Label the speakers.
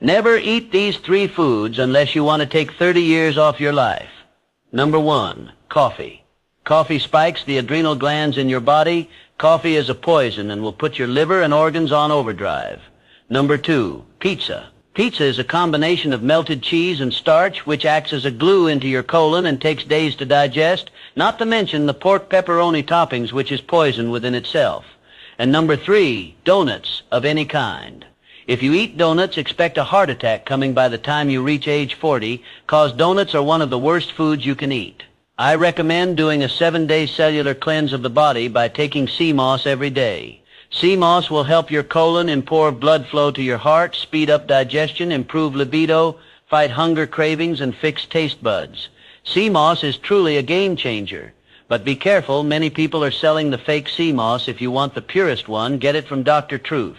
Speaker 1: Never eat these 3 foods unless you want to take 30 years off your life. Number 1, coffee. Coffee spikes the adrenal glands in your body. Coffee is a poison and will put your liver and organs on overdrive. Number 2, pizza. Pizza is a combination of melted cheese and starch which acts as a glue into your colon and takes days to digest, not to mention the pork pepperoni toppings, which is poison within itself. And number 3, donuts of any kind. If you eat donuts, expect a heart attack coming by the time you reach age 40, cause donuts are one of the worst foods you can eat. I recommend doing a 7-day cellular cleanse of the body by taking sea moss every day. Sea moss will help your colon improve blood flow to your heart, speed up digestion, improve libido, fight hunger cravings, and fix taste buds. Sea moss is truly a game changer. But be careful, many people are selling the fake sea moss. If you want the purest one, get it from Dr. Truth.